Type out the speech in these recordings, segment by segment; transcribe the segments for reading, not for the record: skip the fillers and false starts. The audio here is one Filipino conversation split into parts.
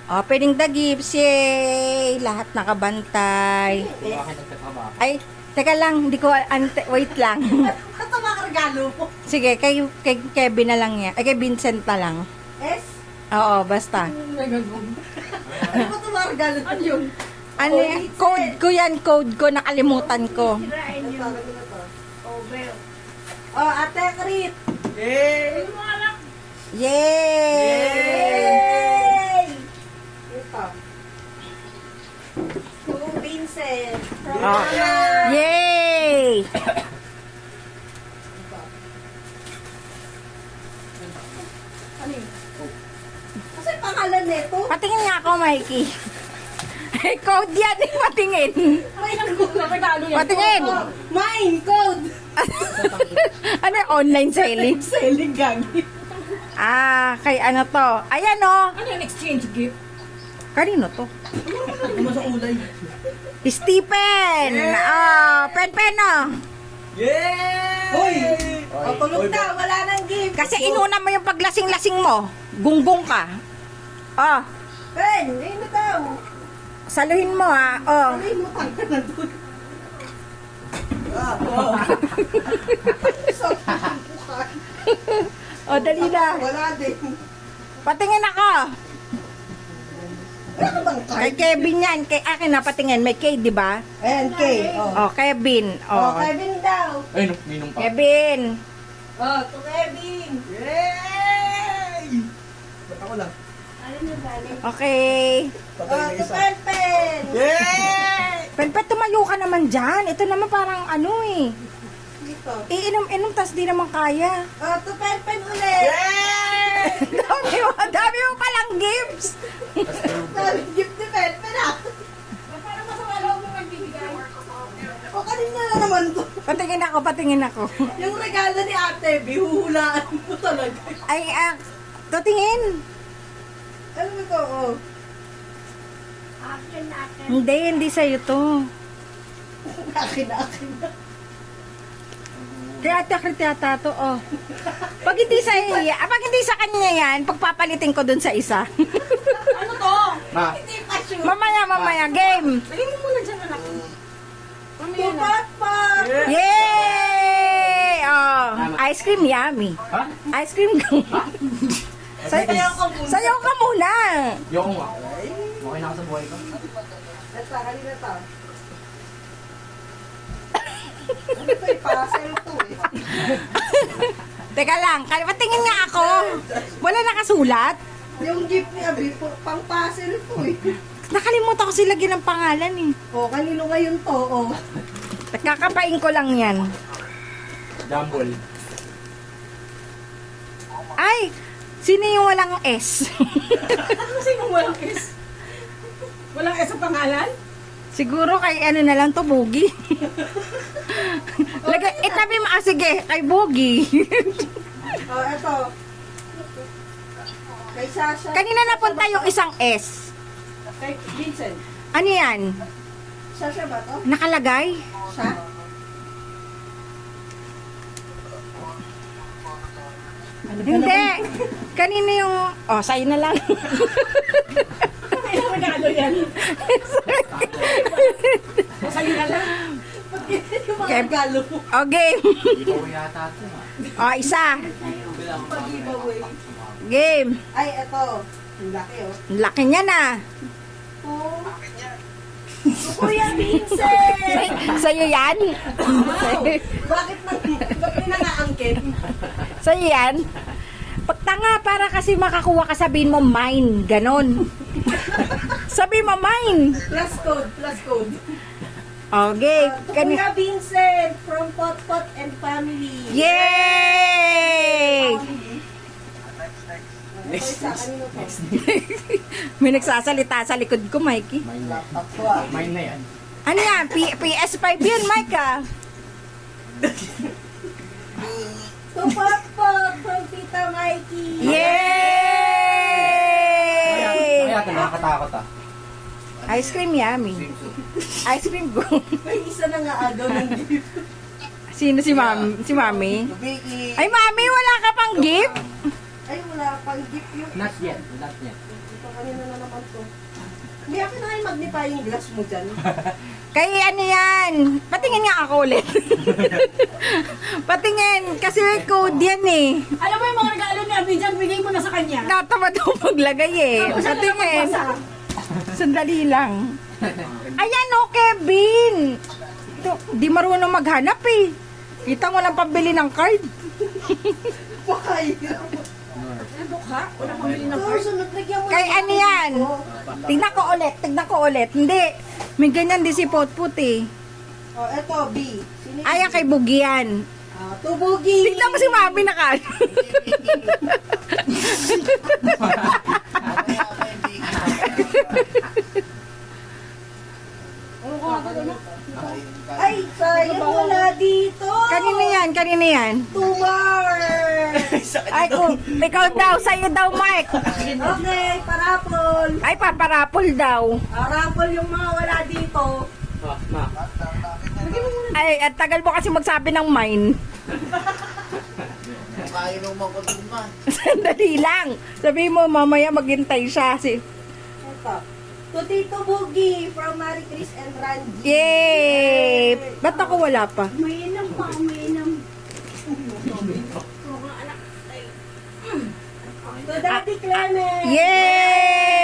Opening the gifts, yay! Lahat nakabantay. Ay, teka lang, hindi ko, wait lang. Ito mga regalo mo. Sige, kay Kevin na lang yan. Ay, kay Vincent na lang. S? Oo, basta. Ano ba ito mga regalo? Ano yun? Ano yan? Code ko yan, code ko, nakalimutan ko. Oh, Ate Krit. Yay! Yay! Ito. To Vincent. From Oh. Anna. Yay! Ano yun? Kasi pangalan nito. Patingin nga ako, Mikey. Ay, code yan, patingin. Ay, ang regalo yan. Patingin. Oh, mine, code. Ano yung online selling? Selling gagi. Kay ano to? Ayan o. Ano yung exchange gift? Kanino to? Ano sa ulay? Stephen! Pen o. Yay! Hoy! O, tulog na. Wala nang gift. Kasi inuna mo yung paglasing-lasing mo. Gunggong ka. Oh, Ben, ayun na daw. saluhin mo ha. Oh. Ay, mutang ka na doon. Oh, dali na. Wala din. Patingin ako. Ano bang Kay card? Kevin yan. Kay akin na patingin. May K, di ba? Ayan, K. Oh. Oh, Kevin. Oh, Oh, Kevin daw. Ay, minum pa. Kevin. Oh, to Kevin. Yay! Ba't ako lang? Okay. Oh, to Pen. Yay! Penpet, tumayo ka naman dyan. Ito naman parang ano eh. Dito. Iinom-inom, tas di naman kaya. Oh, to Pen ulit. Yay! dami mo palang gifts. Sabi, gift ni Pen ah. Para masama loob mo magbibigay. O, kanina na naman to. Patingin ako. Yung regalo ni Ate, bihuhulaan mo talaga. Ay, tutingin. Ano ba ito? Oh. Hindi sa'yo to. Akin na. Kaya yata to, oh. Pag hindi sa kanya yan, pagpapalitin ko dun sa isa. Ano to? Ma, Hindi pa sure. mamaya, game. Lagyan mo muna dyan, anak. Tupakpak! Yay! Oh, ice cream yummy. ha? Ice cream ko. Sayaw ka muna. Sayaw ka muna. Yung nga. Okay na ako sa buhay ko. Ito, kanina to. Ano to, parcel to eh. Teka lang, patingin nga ako. Wala nakasulat. Yung gift ni Abi, pang puzzle to eh. Nakalimutan ko sila lagyan ng pangalan eh. O, kanino ngayon to? O. Kakapain ko lang yan. Jumble. Ay, sino yung walang S? Ano sino walang S? Walang S sa pangalan? Siguro kay ano na lang to, Bogi. Itabi mo, sige, kay Bogi. O, eto. Kay Sasha. Kanina napunta yung isang S. Kay Vincent. Ano yan? Sasha ba to? Nakalagay? Siya? Hindi. Kanina yung... Oh, sa'yo na lang. Ano regalo yan? Sa'yo na lang. Yung mga Okay. regalo mo. O, game. Ikaw yata ito ha. O, isa. Pag-giveaway. Game. Ay, eto. Ang laki oh. Laki niya na. Oh. Kuya Vincent! Sa'yo yan? Bakit nangaangkin? Sa'yo yan? Pagtanga, para kasi makakuha ka, sabihin mo mine. Ganon. Sabihin mo mine. Plus code, plus code. Okay. Kuya Vincent from Pot and Family. Yay! Next. Kanino to? May nagsasalita sa likod ko, Mikey. Mine na. Mine na yan. Ano yan? PS5 yun, Mike, ah. Tupakpak from Tita Mikey. Yay! Kaya ito nakakatakot ah. Ice cream yummy. Ice cream ko. May isa na nga agaw ng gift. Sino si Mami? Si Mami? Vicky. Ay, Mami, wala ka pang gift? Ay, wala pang gift yung... Not yet. Not yet. Ito kanina na naman to. Hindi ako na yung magnifying glass mo dyan. Kay ano yan? Patingin nga ako ulit. Patingin. Kasi may code yan eh. Alam mo yung mga regalo ni Abidjan, bigay mo na sa kanya. Natamad ako maglagay eh. Tapos siya na lang Patingin. magbasa. Sandali lang. Ayan o, Kevin. Ito, di marunong maghanap eh. Kita mo lang pambili ng card. Bakay. Ano ka? Wala pambili ng Ito, card. sunod lagyan mo. Kay ano yan? Tingnan ko ulit. Hindi. May ganyan din si Potput eh. Oh, eto, B. Sino yung Ay, B? kay Bugian. Tubugi. Tingnan mo si Mami na ka. Ano ko nga ano? Ay, sayang wala dito. Kanina yan. Tumar. Ay, ikaw daw, sa'yo daw, Mike. Okay, parapol. Ay, paparapol daw. Parapol yung mga wala dito. Ay, at tagal mo kasi magsabi ng mine. Kaya nung magkutuma. Sandali lang. Sabi mo, mamaya maghintay siya. Ito. To Tito Boogie from Marie Chris and Randy. Yay! Ba't ako wala pa? Umiinom pa, umiinom. To Daddy Clement. Yay!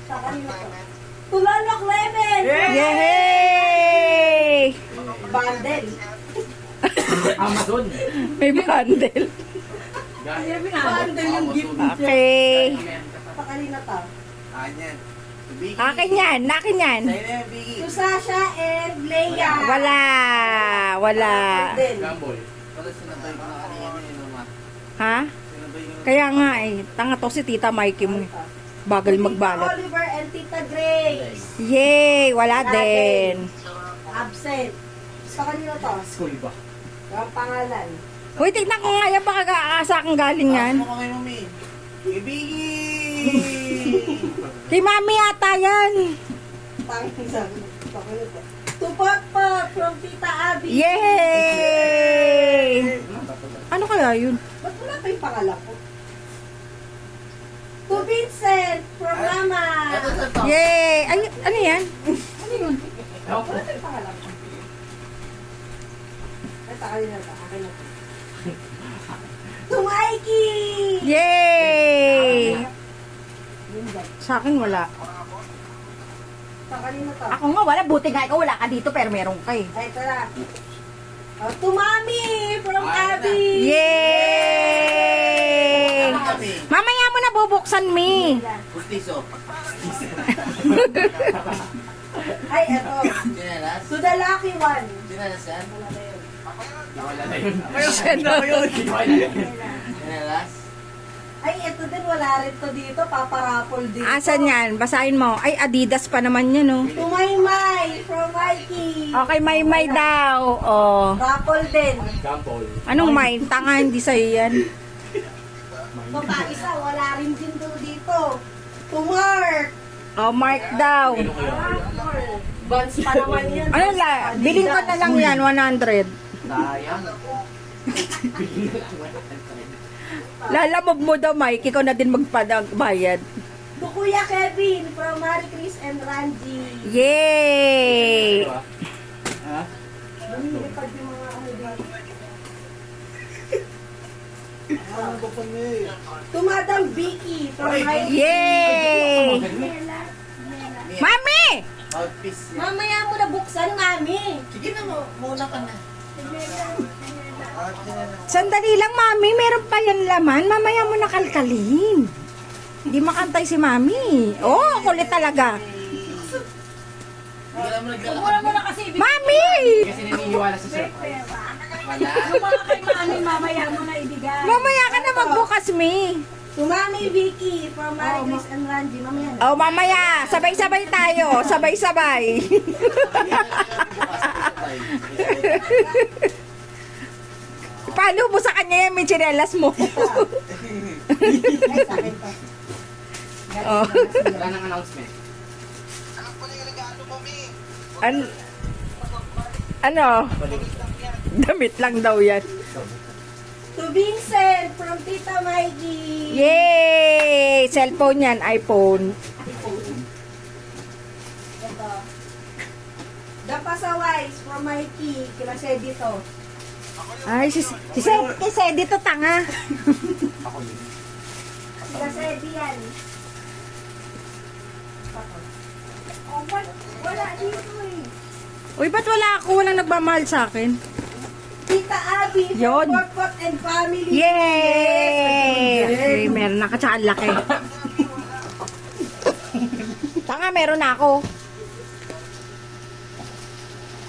Sa kanino to? To Lolo Clement. Yay! Bundle. Amazon. May bundle. Bundle yung gift. Okay. Sa kanino to? Anyan. Akin yan. Akin yan. Sa'yo na yung Biggie. To Sasha and Leia. Wala. Wala. Bundle. Gamble. Pala sinabay ko na kanina yun, Mama. Ha? Sinabay ko. Kaya nga eh. Tanga to si Tita Mikey mo. Bagal Tita magbalot. Oliver and Tita Grace. Yay! Wala Wala din. Absent. Sa kanino to? School ba? Ang pangalan. Uy, tignan ko nga yan. Baka sa akin galing yan. Ano ka kay Mami? Kay Biggie! Kay Mami yata yan. Tanging sabi. Sa kanino to? To Papa from Tita Abby. Yay! Ano kaya yun? Ba't wala pa yung pangalan ko? To Vincent from Mama. Ito sa to. Yay! Ay, ano yan? Ewan ko. Wala pa yung pangalan ko. Ito, kanina to. Akin na to. To Mikey! Yay! Sa akin wala. Sa kanina to. Ako nga wala. Buti nga ikaw wala ka dito pero meron ka eh. Ay, ito na. To Mami from Ay, Abby. Yay! Mami. Mamaya mo na bubuksan, Mi. Pustiso. Ay, ito. Sinelas? To the lucky one. Sinelas yan? Wala na yun. Wala na yun. Siya Wala na yun. Sinelas? Ay, ito din. Wala rin to dito. Paparapol dito. Asan yan? Basahin mo. Ay, Adidas pa naman yan, oh. To Maymay from Mikey. Okay, may daw. Oh. Raffle din. Gamble. Anong may? Tanga, hindi sa'yo yan. So, isa, wala rin din to dito. To Mark. Oh, Mark daw. Buns pa naman yan. Ano la? Biling ko na lang yan, 100. Sayang. Lalamog mo daw, Mike. Ikaw na din magbayad. To Kuya Kevin from Marie Chris and Randy. Yay! Ha? Lumilipad yung mga ano dito. To Madam Vicky from Mikey. Yay! Mami! Mouthpiece yan. Mamaya mo na buksan, Mami. Sige na mo. Muna ka na. Sandali lang, Mami. Meron pa yan laman. Mamaya mo nakalkalin. Hindi makantay si Mami. Oh, kulit talaga. Hindi ka naman naglalakad. Wala mo na kasi ibig. Mami! Kasi naniniwala sa sir. Wala. Yung mga kay Mami, mamaya mo na ibigay. Mamaya ka na magbukas, Mi. To Mami Vicky from Marie Chris and Randy. Mamaya na. Oh, mamaya. Sabay-sabay tayo. Sabay-sabay. Paano mo sa kanya yan? May tsinelas mo. Ay, sa akin to. Oh. Wala nang announcement. Ano? Damit lang daw yan. To Vincent from Tita Mikey. Yay! Cellphone yan, iPhone. Ito. The Pasawais from Mikey. Klase dito. Ay, si dito tanga. Klase yan. Oh, wala dito eh. Uy, ba't wala ako? Walang nagmamahal sa akin. Tita Abby from Yun. Porpot and Family. Yay! Okay, meron na ka, tsaka ang laki. Tanga, meron na ako.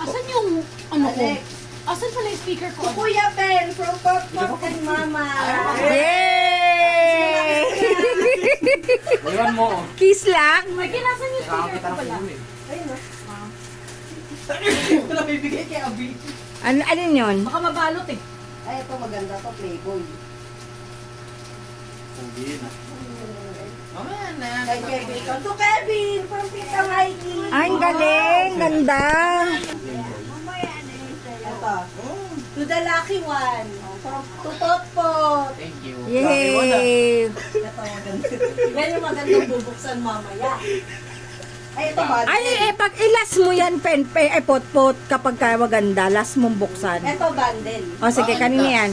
Asan yung ano ko? Alex. Asan pala yung speaker ko? Kuya Ben from Porpot and Mama. Yay! Iwan mo. Kiss lang. May kinasan yung speaker Kakakita ko ng pala. puno eh. Ayun o. Ito na bibigay kay Abi. Alin yun? Baka mabalot eh. Ay, ito maganda to, Playboy. Pugi na. Mamaya na. Kay Kevin. To Kevin from Tita Mikey. Ay, ang galing. Ganda. Ito. To the lucky one. From to Potpot. Thank you. Yay! Ito maganda. Yan yung magandang bubuksan mamaya. Ay, ito ba? Ay, pag ilas mo yan, pot-pot, kapag kaya maganda, last mong buksan. Ito bundle. O, sige, kanina yan.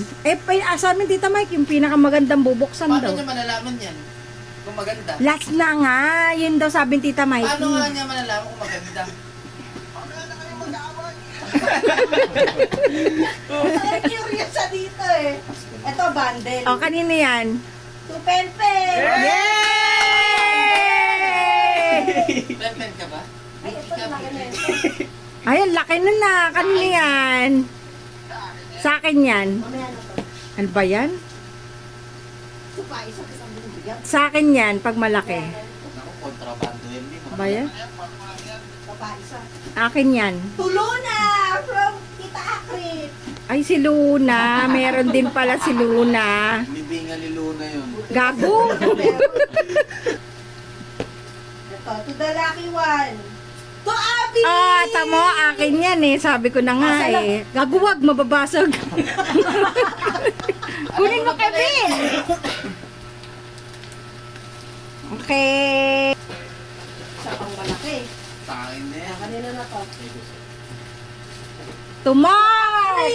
Sa amin, Tita Mike, yung pinakamagandang bubuksan Paano daw. niya malalaman yan? Kung maganda. Last na nga, yun daw sabi ni Tita Mike. Paano nga niya malalaman kung maganda? Ay, curious siya dito eh. Ito bundle. O, kanina yan. To Penpen. Yay! Pen ka ba? Ay, ito na ganyan. Ay, ang laki na na. Kanina yan. Sa akin yan. Mamaya na to. Ano ba yan? Ito pa, isang bigat. Sa akin yan, pag malaki. Naku, kontrabando yan. Di Ba yan? Ito pa, isa. Akin yan. Tuluna from Tita Akrit. Ay, si Luna. Meron din pala si Luna. Libingan ni Luna yun. Gago. Ito, to the lucky one. To Abby! Ah, tamo, akin yan eh. Sabi ko na nga eh. Gaguwag, mababasag. Kunin mo, Kevin. Okay. Isa pang malaki. Sa akin na yan. Kanina na to. Tomorrow! Ay,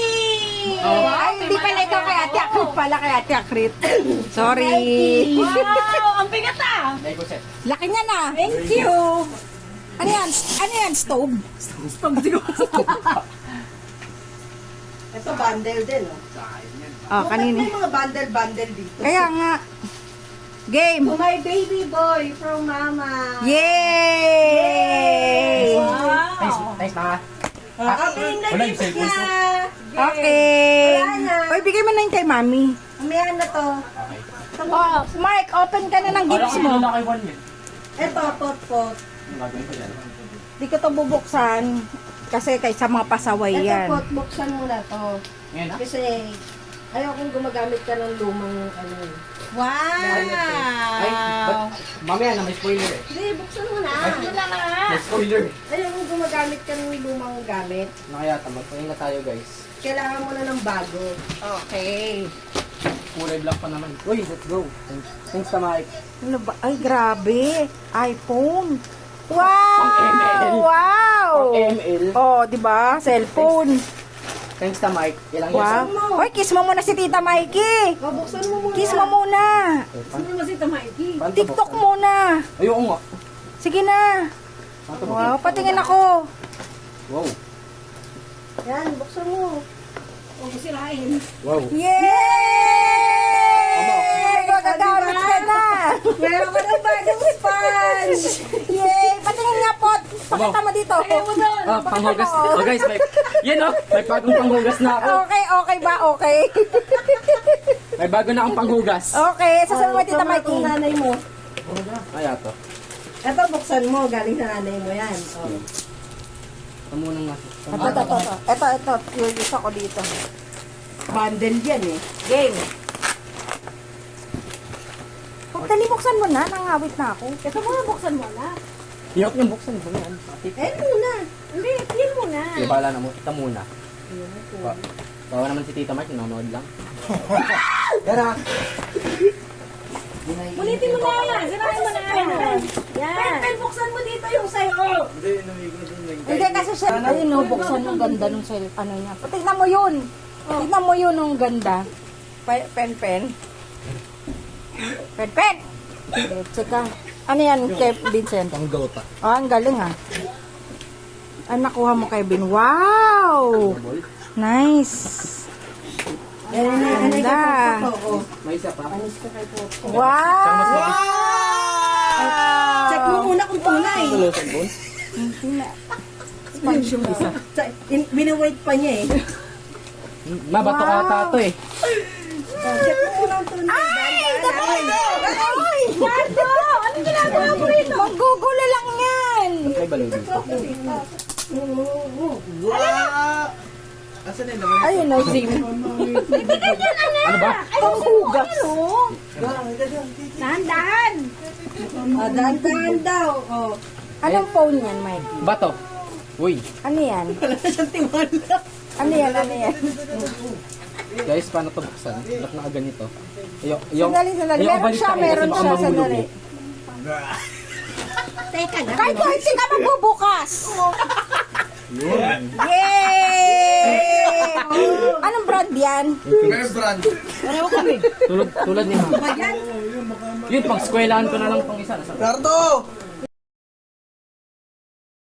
hindi pala ito kay Ate Akrit pala kay Ate Akrit. Sorry. Wow! Ang bigat ah! Laki niya na. Thank you. Ano yan? Ano yan? Stove? Stove siguro. Ito bundle din, oh. Sa akin yan. Oh, kanina. May mga bundle dito. Kaya nga. Game. To my baby boy from Mama. Yay! Wow! Thanks, ma. Kaping na Wala yung gift cellphone niya. Okay. Wala na. Oy, bigay mo na yung kay Mami. Mamaya na to. Oh, Mark, open ka na ng gifts mo. kay Juan yan. Ito, pot-pot. Ang gagawin ko yan. Di ko to bubuksan. Kasi kay sa mga pasaway Ito, yan. pot, buksan mo na to. Ngayon na? Kasi, ayokong gumagamit ka ng lumang ano. Wow! Mamaya na, may spoiler eh. Hindi, buksan mo na. May spoiler. Ayokong gumagamit ka ng lumang gamit. Nakayata, magpahinga tayo guys. Kailangan mo na ng bago. Okay. Kulay black pa naman. Uy, let's go. Thanks, Mike. Ano ba? Ay, grabe. iPhone. Wow! ML. Wow! ML. Oh, di ba? Cellphone. Thanks, Mike. Ilang Wow. Hoy, kiss mo muna si Tita Mikey. O, buksan mo muna. Kiss mo muna. Sino naman si Tamaiki? TikTok muna. Ayoko nga. Sige na. Wow, patingin ako. Wow. Yan, buksan mo. O, sirain. Wow. Yay! Magagamit ka na. Meron ka ng bagong sponge. Yay! Patingin nga po. Pakita mo dito. Panghugas. Oh guys, yan oh. May bagong panghugas na ako. Okay, okay ba? Okay. May bago na akong panghugas. Okay, sasabihin mo Tita Ito Mikey. mga nanay mo. Ay, ato. Ito, buksan mo. Galing sa nanay mo yan. O. Ito muna nga. Ito. Curious ako dito. Bundle yan eh. Game. Huwag dali, buksan mo na. Nangawit na ako. Ito mo, buksan mo na. Iyok yung buksan mo yan. Eh, muna. Hindi, clean mo na. Bala na mo. Ito muna. Bawa naman si Tita Mark, nanonood lang. Gara. Ulitin mo na. Sirain mo na. Yan. Pen, buksan mo dito yung sayo. Hindi kasi siya, ay, no, buksan ang ganda nung ano niya. Tignan mo yun. Tignan mo yun nung ganda. Pen. Pen. Tsaka, ano yan, kay Vincent? Pang gota. Oh, ang galing ha. Ay, nakuha mo kay Vin. Wow! Nice. Ganda. May isa pa. Wow! Check mo muna kung tunay. Tulosan po. Sponge yung isa. Binawait pa niya eh. Mabato ata to eh. Check mo muna kung tunay. Ay! Ay! Nando! Ano ginagawa mo rito? Maggugulo lang yan. May balaw dito. Wow! Asan na naman? Ayun na, Zing. Ano ba? Panghugas. Dahan-dahan. Dahan-dahan daw. Oh. Anong phone yan, Mike? Bato. Uy. Ano yan? Wala na siyang tiwala. Ano yan? Ano yan? Guys, paano to buksan? Ba't nakaganito? Sandali. Meron siya, sandali. Teka na. Kahit hindi ka magbubukas. Yun. Yay! Anong brand yan? Fair brand. Pareho kami. Tulad ni Mama. Ba yan? Yun, pang skwelahan ko na lang tong isa. Nasa Nardo!